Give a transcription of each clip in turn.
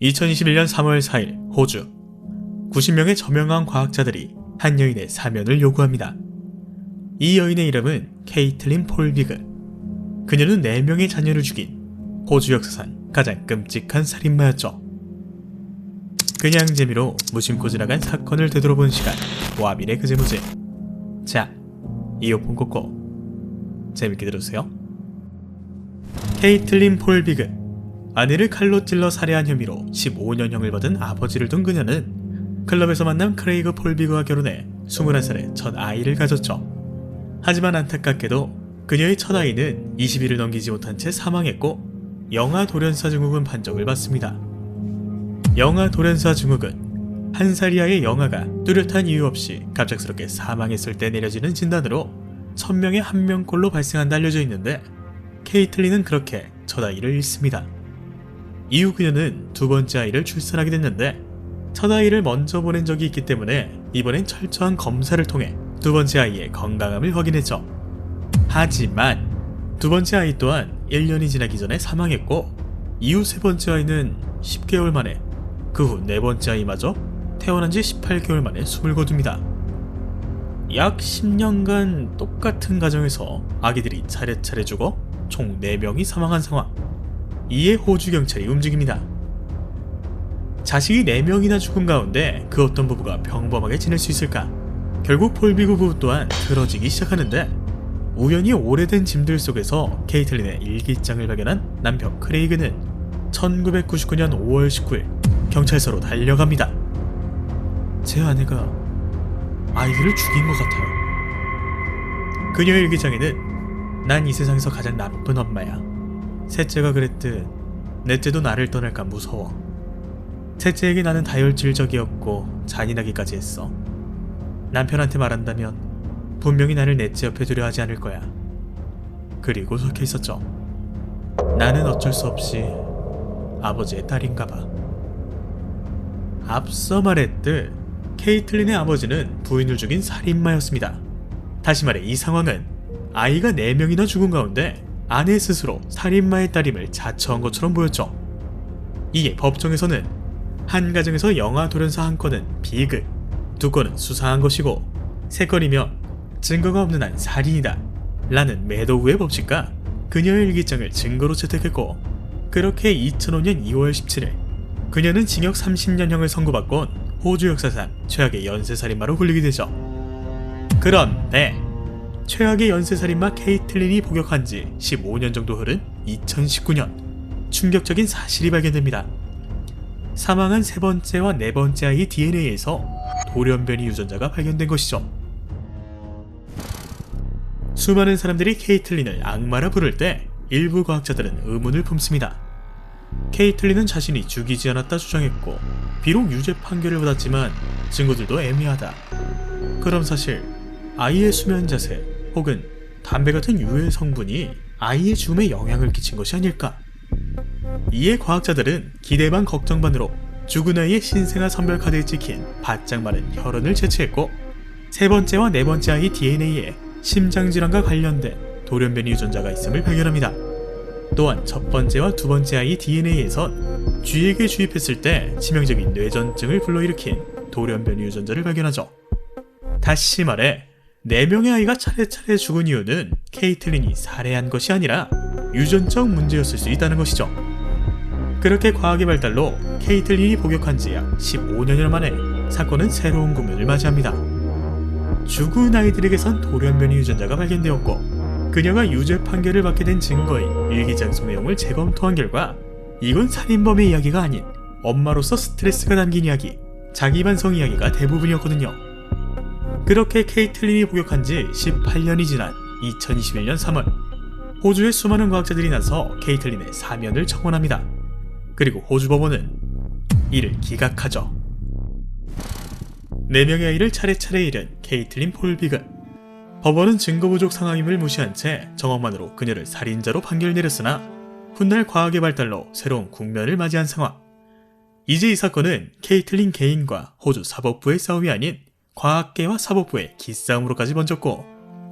2021년 3월 4일 호주 90명의 저명한 과학자들이 한 여인의 사면을 요구합니다. 이 여인의 이름은 케이틀린 폴 비그. 그녀는 4명의 자녀를 죽인 호주 역사상 가장 끔찍한 살인마였죠. 그냥 재미로 무심코 지나간 사건을 되돌아본 시간, 와비의 그제무제. 자, 이어폰 꽂고 재밌게 들으세요. 케이틀린 폴 비그. 아내를 칼로 찔러 살해한 혐의로 15년형을 받은 아버지를 둔 그녀는 클럽에서 만난 크레이그 폴 비그와 결혼해 21살에 첫 아이를 가졌죠. 하지만 안타깝게도 그녀의 첫 아이는 20일을 넘기지 못한 채 사망했고 영아 돌연사 증후군 판정을 받습니다. 영아 돌연사 증후군, 1살 이하의 영아가 뚜렷한 이유 없이 갑작스럽게 사망했을 때 내려지는 진단으로 1000명에 1명꼴로 발생한다 알려져 있는데 케이틀린은 그렇게 첫 아이를 잃습니다. 이후 그녀는 두 번째 아이를 출산하게 됐는데 첫 아이를 먼저 보낸 적이 있기 때문에 이번엔 철저한 검사를 통해 두 번째 아이의 건강함을 확인했죠. 하지만 두 번째 아이 또한 1년이 지나기 전에 사망했고 이후 세 번째 아이는 10개월 만에, 그 후 네 번째 아이마저 태어난 지 18개월 만에 숨을 거둡니다. 약 10년간 똑같은 가정에서 아기들이 차례차례 죽어 총 4명이 사망한 상황. 이에 호주 경찰이 움직입니다. 자식이 4명이나 죽은 가운데 그 어떤 부부가 평범하게 지낼 수 있을까? 결국 폴 비그 부부 또한 틀어지기 시작하는데 우연히 오래된 짐들 속에서 케이틀린의 일기장을 발견한 남편 크레이그는 1999년 5월 19일 경찰서로 달려갑니다. 제 아내가 아이들을 죽인 것 같아요. 그녀의 일기장에는 난 이 세상에서 가장 나쁜 엄마야. 셋째가 그랬듯 넷째도 나를 떠날까 무서워. 셋째에게 나는 다혈질적이었고 잔인하기까지 했어. 남편한테 말한다면 분명히 나를 넷째 옆에 두려 하지 않을 거야. 그리고 적혀 있었죠. 나는 어쩔 수 없이 아버지의 딸인가 봐. 앞서 말했듯 케이틀린의 아버지는 부인을 죽인 살인마였습니다. 다시 말해 이 상황은 아이가 4명이나 죽은 가운데 아내 스스로 살인마의 딸임을 자처한 것처럼 보였죠. 이에 법정에서는 한 가정에서 영아 돌연사 1건은 비극, 2건은 수상한 것이고 3건이면 증거가 없는 한 살인이다 라는 매도우의 법칙과 그녀의 일기장을 증거로 채택했고 그렇게 2005년 2월 17일 그녀는 징역 30년형을 선고받곤 호주 역사상 최악의 연쇄살인마로 불리게 되죠. 그런데 최악의 연쇄살인마 케이틀린이 복역한 지 15년 정도 흐른 2019년 충격적인 사실이 발견됩니다. 사망한 세 번째와 네 번째 아이 DNA에서 돌연변이 유전자가 발견된 것이죠. 수많은 사람들이 케이틀린을 악마라 부를 때 일부 과학자들은 의문을 품습니다. 케이틀린은 자신이 죽이지 않았다 주장했고 비록 유죄 판결을 받았지만 증거들도 애매하다. 그럼 사실 아이의 수면 자세 혹은 담배 같은 유해 성분이 아이의 죽음에 영향을 끼친 것이 아닐까? 이에 과학자들은 기대 반 걱정 반으로 죽은 아이의 신생아 선별 카드에 찍힌 바짝 마른 혈흔을 채취했고 세 번째와 네 번째 아이 DNA에 심장질환과 관련된 돌연변이 유전자가 있음을 발견합니다. 또한 첫 번째와 두 번째 아이 DNA에선 쥐에게 주입했을 때 치명적인 뇌전증을 불러일으킨 돌연변이 유전자를 발견하죠. 다시 말해 4명의 아이가 차례차례 죽은 이유는 케이틀린이 살해한 것이 아니라 유전적 문제였을 수 있다는 것이죠. 그렇게 과학의 발달로 케이틀린이 복역한 지 약 15년여 만에 사건은 새로운 국면을 맞이합니다. 죽은 아이들에게선 돌연변이 유전자가 발견되었고 그녀가 유죄 판결을 받게 된 증거인 일기장소 내용을 재검토한 결과 이건 살인범의 이야기가 아닌 엄마로서 스트레스가 담긴 이야기, 자기 반성 이야기가 대부분이었거든요. 그렇게 케이틀린이 복역한 지 18년이 지난 2021년 3월 호주의 수많은 과학자들이 나서 케이틀린의 사면을 청원합니다. 그리고 호주 법원은 이를 기각하죠. 4명의 아이를 차례차례 잃은 케이틀린 폴 비그. 법원은 증거 부족 상황임을 무시한 채 정황만으로 그녀를 살인자로 판결 내렸으나 훗날 과학의 발달로 새로운 국면을 맞이한 상황. 이제 이 사건은 케이틀린 개인과 호주 사법부의 싸움이 아닌 과학계와 사법부의 기싸움으로까지 번졌고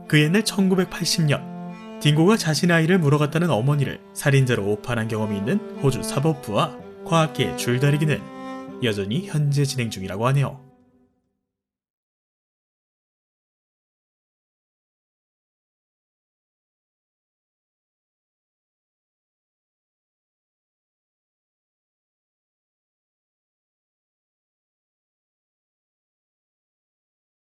그 옛날 1980년 딩고가 자신의 아이를 물어갔다는 어머니를 살인자로 오판한 경험이 있는 호주 사법부와 과학계의 줄다리기는 여전히 현재 진행 중이라고 하네요.